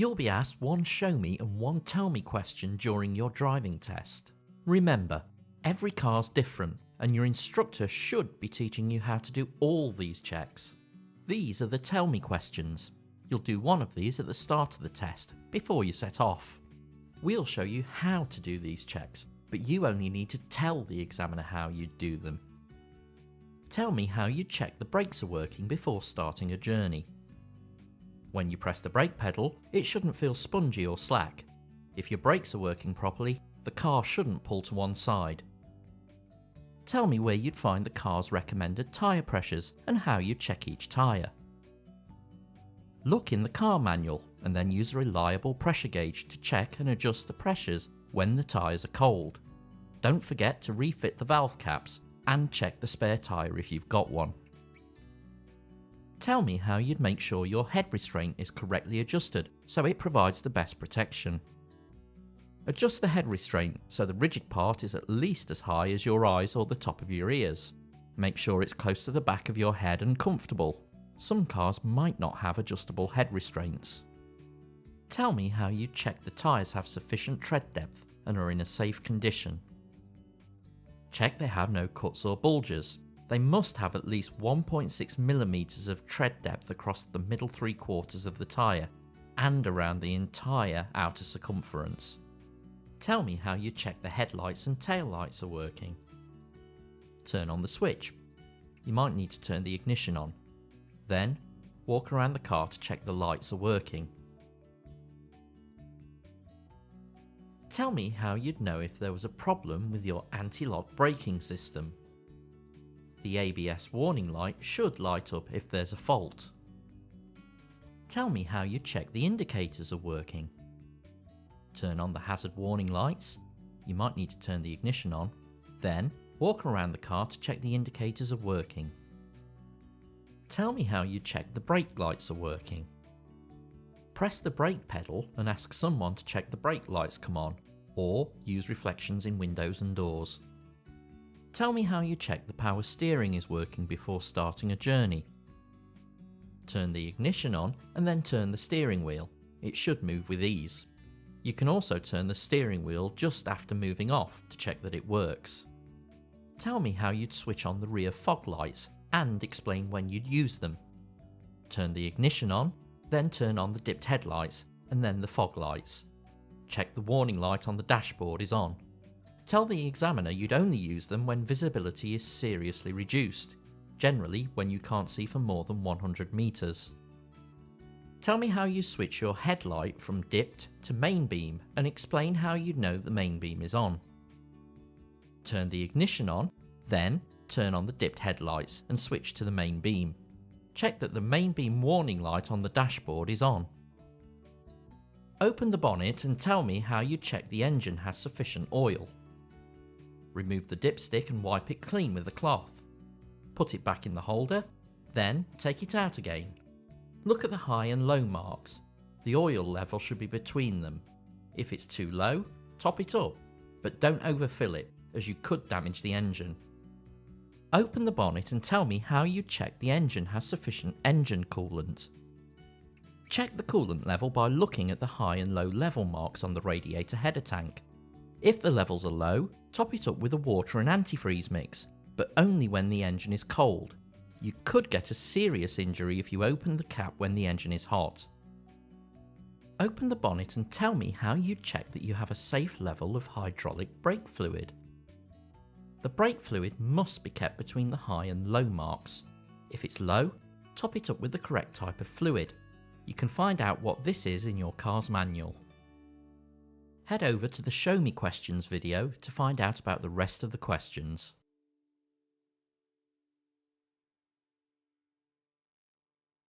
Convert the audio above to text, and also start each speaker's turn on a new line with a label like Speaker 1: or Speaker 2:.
Speaker 1: You'll be asked one show me and one tell me question during your driving test. Remember, every car's different and your instructor should be teaching you how to do all these checks. These are the tell me questions. You'll do one of these at the start of the test, before you set off. We'll show you how to do these checks, but you only need to tell the examiner how you'd do them. Tell me how you check the brakes are working before starting a journey. When you press the brake pedal, it shouldn't feel spongy or slack. If your brakes are working properly, the car shouldn't pull to one side. Tell me where you'd find the car's recommended tyre pressures and how you check each tyre. Look in the car manual and then use a reliable pressure gauge to check and adjust the pressures when the tyres are cold. Don't forget to refit the valve caps and check the spare tyre if you've got one. Tell me how you'd make sure your head restraint is correctly adjusted so it provides the best protection. Adjust the head restraint so the rigid part is at least as high as your eyes or the top of your ears. Make sure it's close to the back of your head and comfortable. Some cars might not have adjustable head restraints. Tell me how you check the tyres have sufficient tread depth and are in a safe condition. Check they have no cuts or bulges. They must have at least 1.6mm of tread depth across the middle 3/4 of the tyre and around the entire outer circumference. Tell me how you check the headlights and taillights are working. Turn on the switch. You might need to turn the ignition on. Then, walk around the car to check the lights are working. Tell me how you'd know if there was a problem with your anti-lock braking system. The ABS warning light should light up if there's a fault. Tell me how you check the indicators are working. Turn on the hazard warning lights. You might need to turn the ignition on. Then, walk around the car to check the indicators are working. Tell me how you check the brake lights are working. Press the brake pedal and ask someone to check the brake lights come on, or use reflections in windows and doors. Tell me how you check the power steering is working before starting a journey. Turn the ignition on and then turn the steering wheel. It should move with ease. You can also turn the steering wheel just after moving off to check that it works. Tell me how you'd switch on the rear fog lights and explain when you'd use them. Turn the ignition on, then turn on the dipped headlights and then the fog lights. Check the warning light on the dashboard is on. Tell the examiner you'd only use them when visibility is seriously reduced, generally when you can't see for more than 100 meters. Tell me how you switch your headlight from dipped to main beam and explain how you'd know the main beam is on. Turn the ignition on, then turn on the dipped headlights and switch to the main beam. Check that the main beam warning light on the dashboard is on. Open the bonnet and tell me how you check the engine has sufficient oil. Remove the dipstick and wipe it clean with a cloth. Put it back in the holder, then take it out again. Look at the high and low marks. The oil level should be between them. If it's too low, top it up, but don't overfill it as you could damage the engine. Open the bonnet and tell me how you check the engine has sufficient engine coolant. Check the coolant level by looking at the high and low level marks on the radiator header tank. If the levels are low, top it up with a water and antifreeze mix, but only when the engine is cold. You could get a serious injury if you open the cap when the engine is hot. Open the bonnet and tell me how you check that you have a safe level of hydraulic brake fluid. The brake fluid must be kept between the high and low marks. If it's low, top it up with the correct type of fluid. You can find out what this is in your car's manual. Head over to the Show Me Questions video to find out about the rest of the questions.